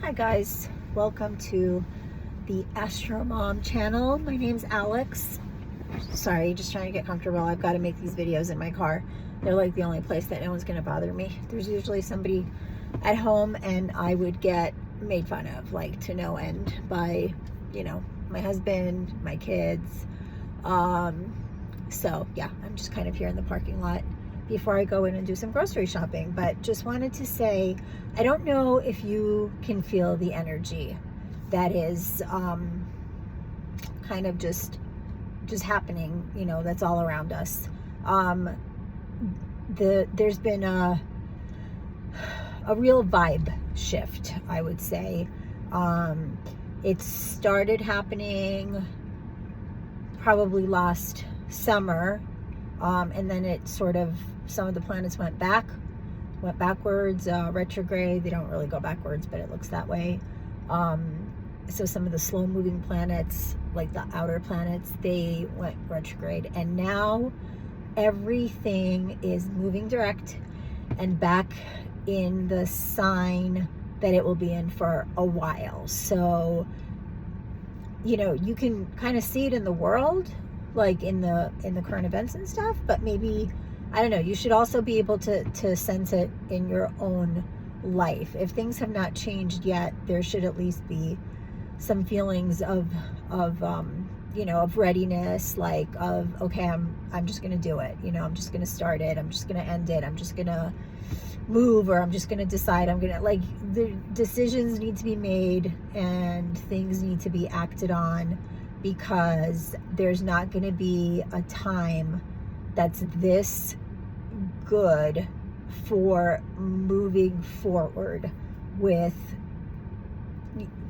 Hi guys, welcome to the Astro Mom channel. My name's Alex. Sorry, just trying to get comfortable. I've got to make these videos in my car. They're like the only place that no one's going to bother me. There's usually somebody at home and I would get made fun of, like, to no end by, my husband, my kids. So yeah, I'm just kind of here in the parking lot before I go in and do some grocery shopping. But just wanted to say, I don't know if you can feel the energy that is kind of just happening, that's all around us. There's been a real vibe shift, I would say. It started happening probably last summer, and then it sort of, some of the planets went backwards, retrograde. They don't really go backwards, but it looks that way. So some of the slow moving planets, like the outer planets, they went retrograde, and now everything is moving direct and back in the sign that it will be in for a while. So you can kind of see it in the world, like in the current events and stuff, but maybe, I don't know, you should also be able to sense it in your own life. If things have not changed yet, there should at least be some feelings of readiness, like of, okay, I'm just gonna do it, I'm just gonna start it, I'm just gonna end it, I'm just gonna move, or I'm just gonna decide, the decisions need to be made and things need to be acted on, because there's not gonna be a time that's this good for moving forward with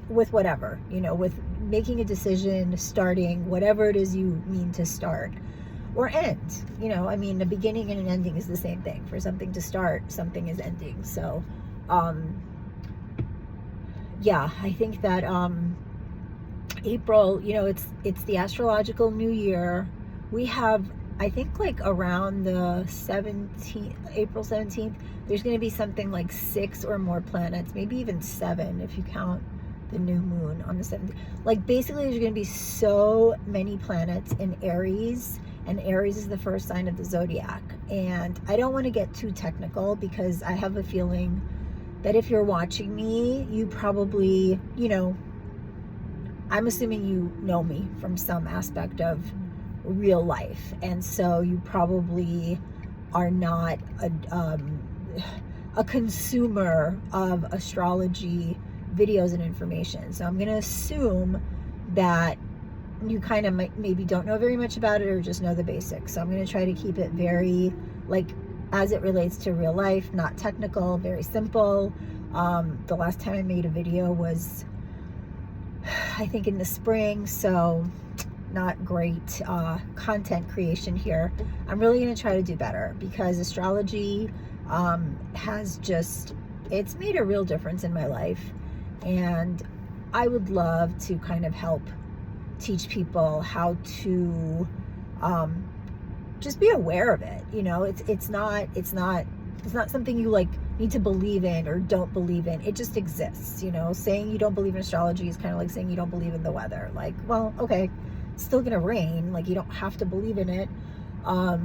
whatever, with making a decision, starting whatever it is you mean to start or end. The beginning and an ending is the same thing. For something to start, something is ending. So yeah, I think that April, it's the astrological new year. We have, I think, like around the 17th, April 17th, there's going to be something like 6 or more planets, maybe even 7 if you count the new moon on the 7th. Like, basically, there's going to be so many planets in Aries, and Aries is the first sign of the zodiac. And I don't want to get too technical, because I have a feeling that if you're watching me, you probably, I'm assuming you know me from some aspect of real life, and so you probably are not a consumer of astrology videos and information. So I'm going to assume that you kind of maybe don't know very much about it, or just know the basics. So I'm going to try to keep it very, like, as it relates to real life, not technical, very simple. The last time I made a video was, I think, in the spring, so not great content creation here. I'm really going to try to do better, because astrology has just, it's made a real difference in my life, and I would love to kind of help teach people how to just be aware of it. It's not something you like need to believe in or don't believe in. It just exists. Saying you don't believe in astrology is kind of like saying you don't believe in the weather. Like, well, okay, it's still gonna rain. Like, you don't have to believe in it. Another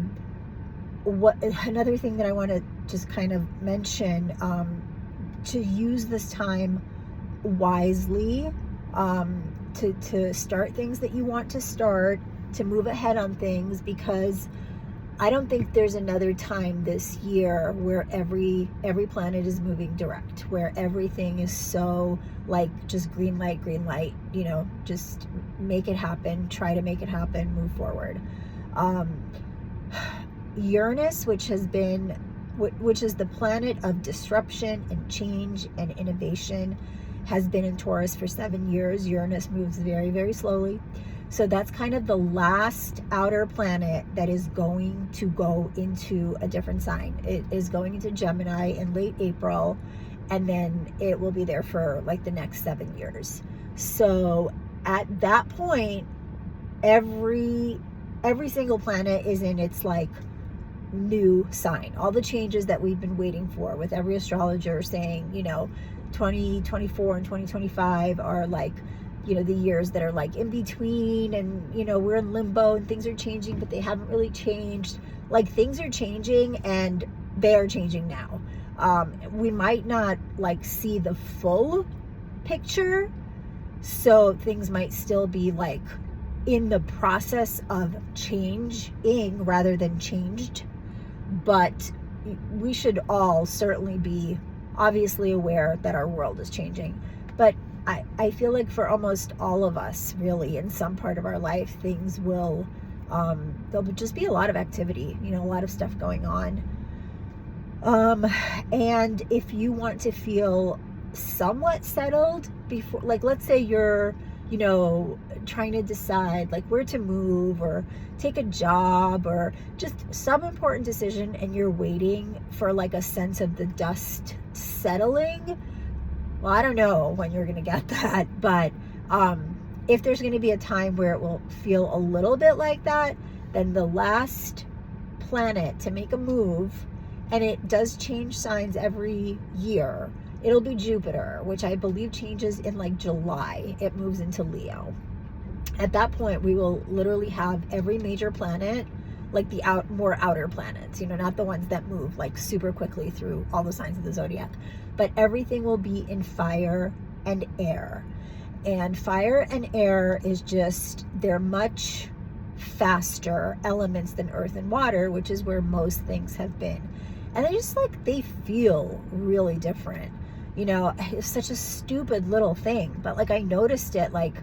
thing that I want to just kind of mention, to use this time wisely, to start things that you want to start, to move ahead on things, because I don't think there's another time this year where every planet is moving direct, where everything is so, like, just green light, just make it happen, try to make it happen, move forward. Uranus, which is the planet of disruption and change and innovation, has been in Taurus for 7 years. Uranus moves very, very slowly. So that's kind of the last outer planet that is going to go into a different sign. It is going into Gemini in late April, and then it will be there for like the next 7 years. So at that point, every single planet is in its, like, new sign. All the changes that we've been waiting for, with every astrologer saying, 2024 and 2025 are like, you know, the years that are like in between, and, you know, we're in limbo and things are changing, but they haven't really changed. Like, things are changing and they are changing now. We might not like see the full picture, so things might still be like in the process of changing rather than changed, but we should all certainly be obviously aware that our world is changing. But I feel like for almost all of us, really, in some part of our life, things will, there'll just be a lot of activity, you know, a lot of stuff going on. And if you want to feel somewhat settled before, like, let's say you're, you know, trying to decide like where to move or take a job or just some important decision, and you're waiting for like a sense of the dust settling. Well, I don't know when you're going to get that, but if there's going to be a time where it will feel a little bit like that, then the last planet to make a move, and it does change signs every year, it'll be Jupiter, which I believe changes in like July. It moves into Leo. At that point, we will literally have every major planet, like the more outer planets, you know, not the ones that move like super quickly through all the signs of the zodiac, but everything will be in fire and air. And fire and air is just, they're much faster elements than earth and water, which is where most things have been. And they just like, they feel really different. You know, it's such a stupid little thing, but like I noticed it like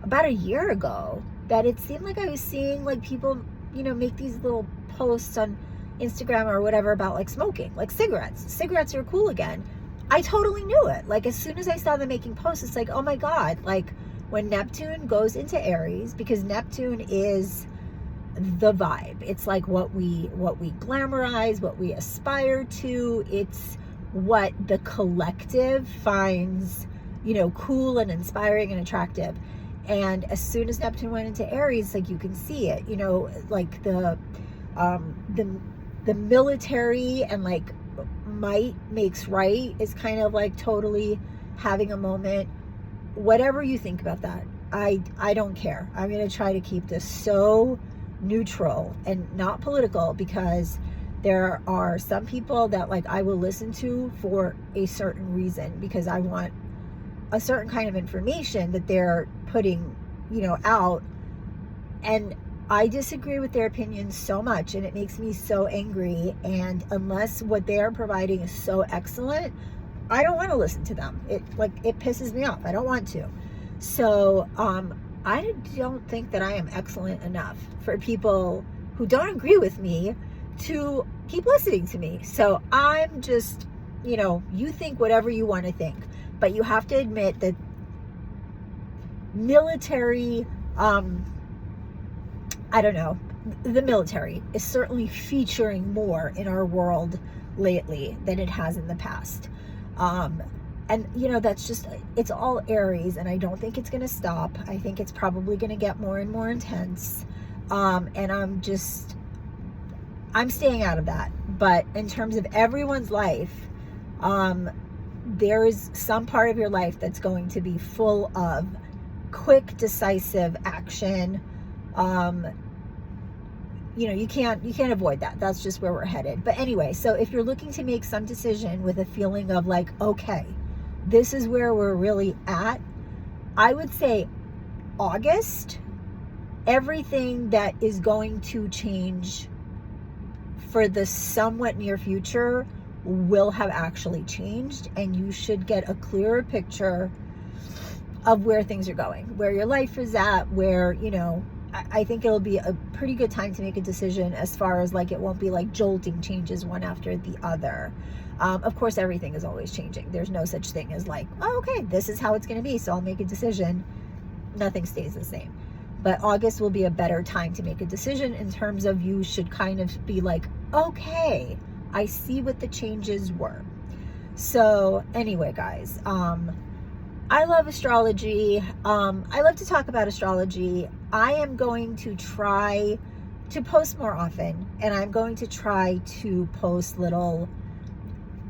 about a year ago, that it seemed like I was seeing like people, you know, make these little posts on Instagram or whatever about like smoking, like cigarettes. Cigarettes are cool again. I totally knew it. Like, as soon as I saw them making posts, it's like, oh my God, like when Neptune goes into Aries, because Neptune is the vibe. It's like what we glamorize, what we aspire to. It's what the collective finds, you know, cool and inspiring and attractive. And as soon as Neptune went into Aries, like you can see it, you know, like the military and like might makes right is kind of like totally having a moment. Whatever you think about that, I don't care. I'm going to try to keep this so neutral and not political, because there are some people that like I will listen to for a certain reason, because I want a certain kind of information that they're putting, you know, out, and I disagree with their opinions so much, and it makes me so angry. And unless what they are providing is so excellent, I don't want to listen to them. It pisses me off. I don't want to. So I don't think that I am excellent enough for people who don't agree with me to keep listening to me. So I'm just, you know, you think whatever you want to think, but you have to admit that military, I don't know, the military is certainly featuring more in our world lately than it has in the past. And, you know, that's just, it's all Aries, and I don't think it's going to stop. I think it's probably going to get more and more intense. And I'm staying out of that. But in terms of everyone's life, there is some part of your life that's going to be full of quick, decisive action. You know, you can't avoid that. That's just where we're headed. But anyway, so if you're looking to make some decision with a feeling of like, okay, this is where we're really at, I would say August, everything that is going to change for the somewhat near future will have actually changed, and you should get a clearer picture of where things are going, where your life is at, where, you know, I think it'll be a pretty good time to make a decision, as far as like, it won't be like jolting changes one after the other. Of course, everything is always changing. There's no such thing as like, oh, okay, this is how it's going to be, so I'll make a decision. Nothing stays the same. But August will be a better time to make a decision, in terms of you should kind of be like, okay, I see what the changes were. So anyway, guys, I love astrology. I love to talk about astrology. I am going to try to post more often, and I'm going to try to post little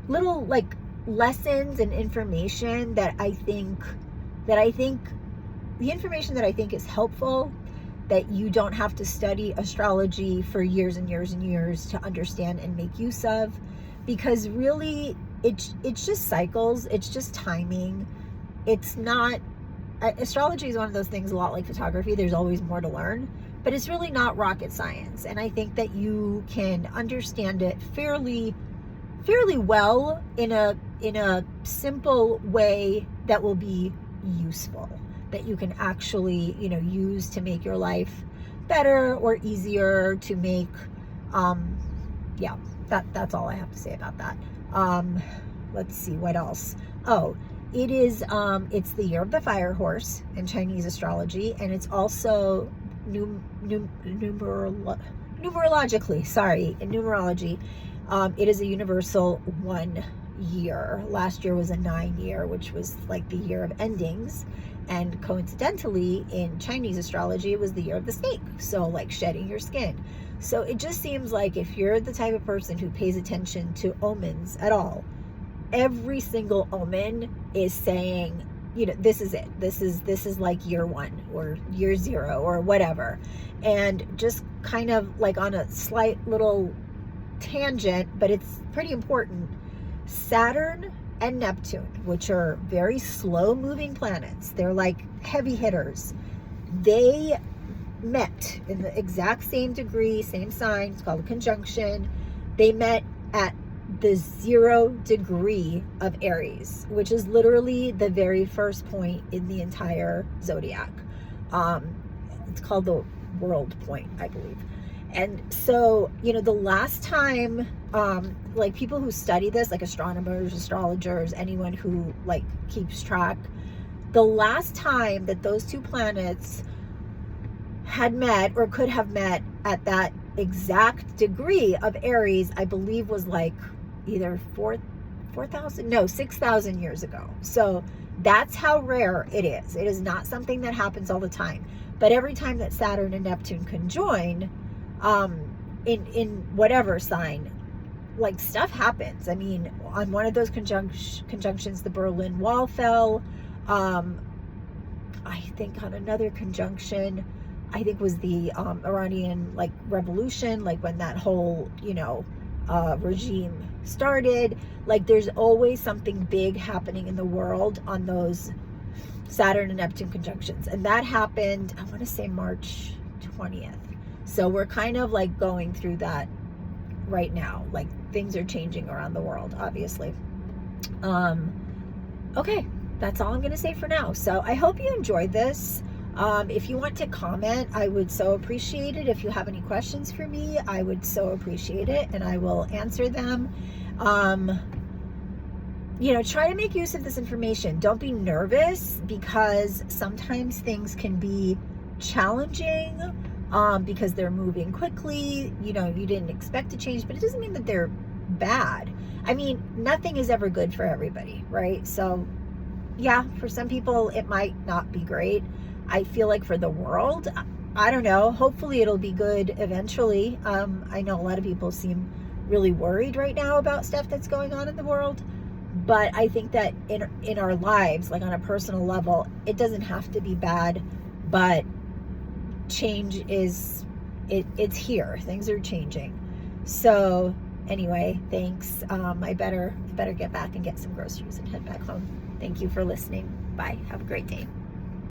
like lessons and information that I think the information that I think is helpful, that you don't have to study astrology for years and years and years to understand and make use of, because really it's just cycles, it's just timing. It's not, astrology is one of those things, a lot like photography, there's always more to learn, but it's really not rocket science. And I think that you can understand it fairly well in a simple way that will be useful, that you can actually, use to make your life better or easier to make. Yeah, that's all I have to say about that. Let's see what else. Oh, it is it's the year of the fire horse in Chinese astrology, and it's also numerologically, sorry, in numerology, it is a universal 1 year. Last year was a 9 year, which was like the year of endings. And coincidentally, in Chinese astrology, it was the year of the snake. So like shedding your skin. So it just seems like if you're the type of person who pays attention to omens at all, every single omen is saying, this is it. This is like year 1 or year 0 or whatever. And just kind of like on a slight little tangent, but it's pretty important. Saturn and Neptune, which are very slow moving planets, they're like heavy hitters. They met in the exact same degree, same sign, it's called a conjunction. They met at the 0 degree of Aries, which is literally the very first point in the entire zodiac. It's called the world point, I believe. And so, the last time, like people who study this, like astronomers, astrologers, anyone who like keeps track, the last time that those two planets had met or could have met at that exact degree of Aries, I believe was like either 6,000 years ago. So that's how rare it is. It is not something that happens all the time. But every time that Saturn and Neptune conjoin, in whatever sign, like stuff happens. I mean, on one of those conjunctions, the Berlin Wall fell. I think on another conjunction, I think was the Iranian like revolution, like when that whole regime started. Like there's always something big happening in the world on those Saturn and Neptune conjunctions, and that happened, I want to say March 20th. So we're kind of like going through that right now. Like things are changing around the world, obviously. Okay, that's all I'm going to say for now. So I hope you enjoyed this. If you want to comment, I would so appreciate it. If you have any questions for me, I would so appreciate it, and I will answer them. Try to make use of this information. Don't be nervous, because sometimes things can be challenging. Because they're moving quickly, you didn't expect to change, but it doesn't mean that they're bad. I mean, nothing is ever good for everybody, right? So yeah, for some people it might not be great. I feel like for the world, I don't know, hopefully it'll be good eventually. I know a lot of people seem really worried right now about stuff that's going on in the world, but I think that in our lives, like on a personal level, it doesn't have to be bad, but change is it's here. Things are changing. So anyway, thanks. I better get back and get some groceries and head back home. Thank you for listening. Bye. Have a great day.